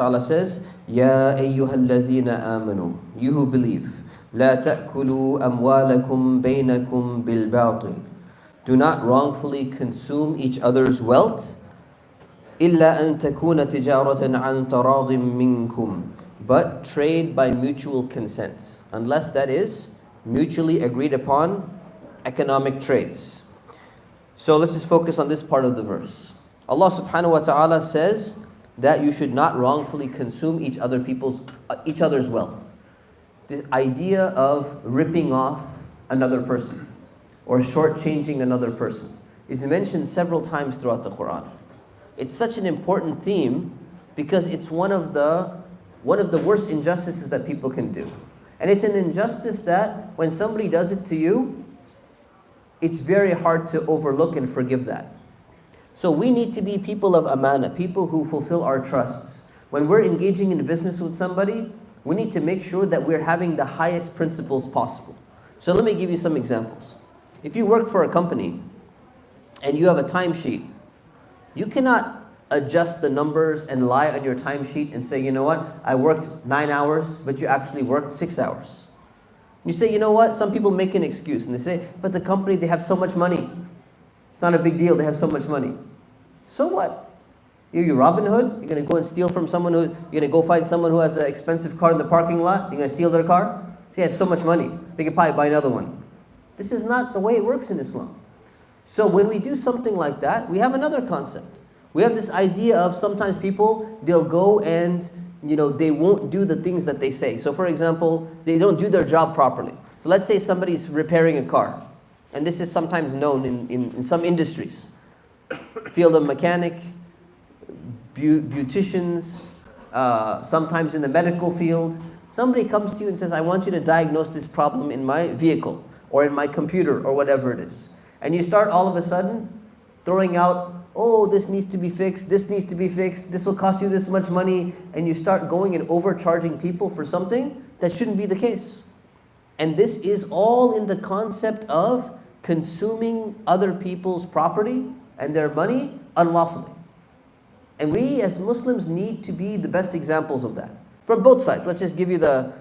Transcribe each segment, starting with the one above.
Ta'ala says, Ya ayyuhalladhina amanu, you who believe, La ta'kulu amwalakum bainakum bil batil. Do not wrongfully consume each other's wealth. Illa an takuna tijaratan an taradim minkum. But trade by mutual consent. Unless that is mutually agreed upon economic trades. So let's just focus on this part of the verse. Allah subhanahu wa ta'ala says that you should not wrongfully consume each other's wealth. The idea of ripping off another person or shortchanging another person is mentioned several times throughout the Quran. It's such an important theme because it's one of the worst injustices that people can do. And it's an injustice that when somebody does it to you, it's very hard to overlook and forgive that. So we need to be people of amana, people who fulfill our trusts. When we're engaging in business with somebody, we need to make sure that we're having the highest principles possible. So let me give you some examples. If you work for a company and you have a timesheet, you cannot adjust the numbers and lie on your timesheet and say, you know what, I worked 9 hours, but you actually worked 6 hours. You say, you know what, some people make an excuse and they say, but the company, they have so much money. It's not a big deal, they have so much money. So what? You're Robin Hood? You're going to go and steal from someone you're going to go find someone who has an expensive car in the parking lot? You're going to steal their car? They have so much money. They could probably buy another one. This is not the way it works in Islam. So when we do something like that, we have another concept. We have this idea of sometimes people, they'll go and, they won't do the things that they say. So for example, they don't do their job properly. So let's say somebody's repairing a car. And this is sometimes known in some industries. Field of mechanic, beauticians, sometimes in the medical field. Somebody comes to you and says, I want you to diagnose this problem in my vehicle or in my computer or whatever it is. And you start all of a sudden throwing out, oh, this needs to be fixed, this needs to be fixed, this will cost you this much money. And you start going and overcharging people for something that shouldn't be the case. And this is all in the concept of consuming other people's property and their money unlawfully. And we as Muslims need to be the best examples of that. From both sides. Let's just give you the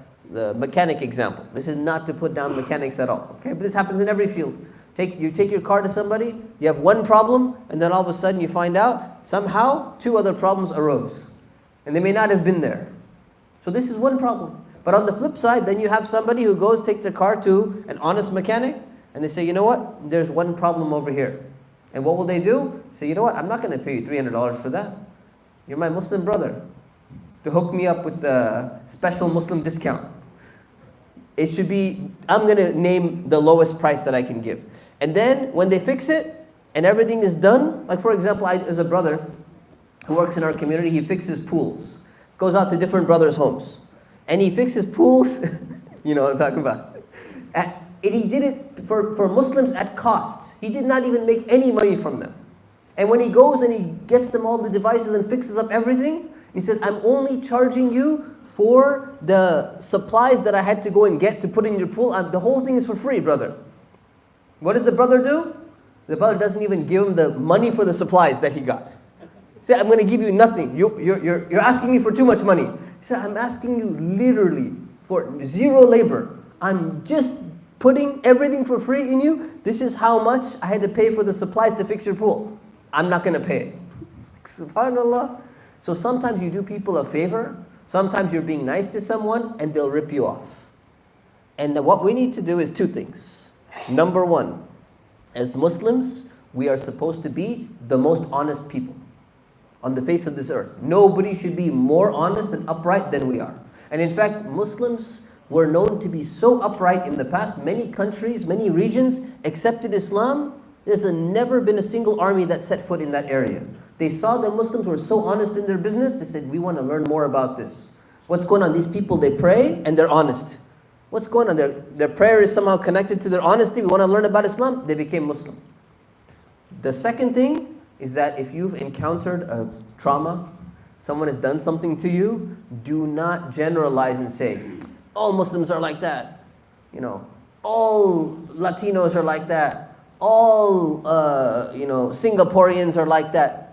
mechanic example. This is not to put down mechanics at all. Okay, but this happens in every field. You take your car to somebody, you have one problem, and then all of a sudden you find out somehow 2 other problems arose. And they may not have been there. So this is one problem. But on the flip side, then you have somebody who goes, takes their car to an honest mechanic, and they say, you know what, there's one problem over here. And what will they do? Say, you know what, I'm not going to pay you $300 for that. You're my Muslim brother. To hook me up with the special Muslim discount. It should be, I'm going to name the lowest price that I can give. And then when they fix it and everything is done, like for example, there's a brother who works in our community, he fixes pools. Goes out to different brothers' homes. And he fixes pools, you know what I'm talking about. And he did it for Muslims at cost. He did not even make any money from them. And when he goes and he gets them all the devices and fixes up everything, he says, I'm only charging you for the supplies that I had to go and get to put in your pool. The whole thing is for free, brother. What does the brother do? The brother doesn't even give him the money for the supplies that he got. He said, I'm going to give you nothing. You're asking me for too much money. He said, I'm asking you literally for zero labor. I'm just putting everything for free in you. This is how much I had to pay for the supplies to fix your pool. I'm not going to pay it. SubhanAllah. So sometimes you do people a favor. Sometimes you're being nice to someone and they'll rip you off. And what we need to do is 2 things. Number 1, as Muslims, we are supposed to be the most honest people on the face of this earth. Nobody should be more honest and upright than we are. And in fact, Muslims were known to be so upright in the past. Many countries, many regions accepted Islam. There's never been a single army that set foot in that area. They saw the Muslims were so honest in their business, they said, we want to learn more about this. What's going on? These people, they pray and they're honest. What's going on? Their prayer is somehow connected to their honesty. We want to learn about Islam. They became Muslim. The second thing is that if you've encountered a trauma, someone has done something to you, do not generalize and say, all Muslims are like that. All Latinos are like that. All Singaporeans are like that.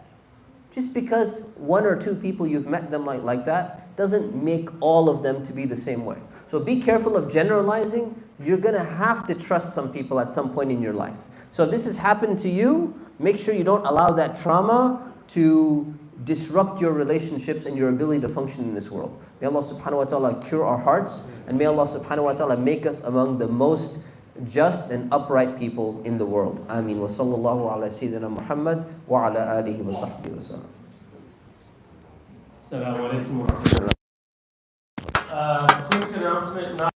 Just because one or two people you've met them like that doesn't make all of them to be the same way. So be careful of generalizing. You're going to have to trust some people at some point in your life. So if this has happened to you, make sure you don't allow that trauma to disrupt your relationships and your ability to function in this world. May Allah subhanahu wa ta'ala cure our hearts, and may Allah subhanahu wa ta'ala make us among the most just and upright people in the world. Ameen. Wa sallallahu ala sayyidina Muhammad wa ala alihi wa sahbihi wa sallam. Assalamu alaikum wa rahmatullah. Quick announcement.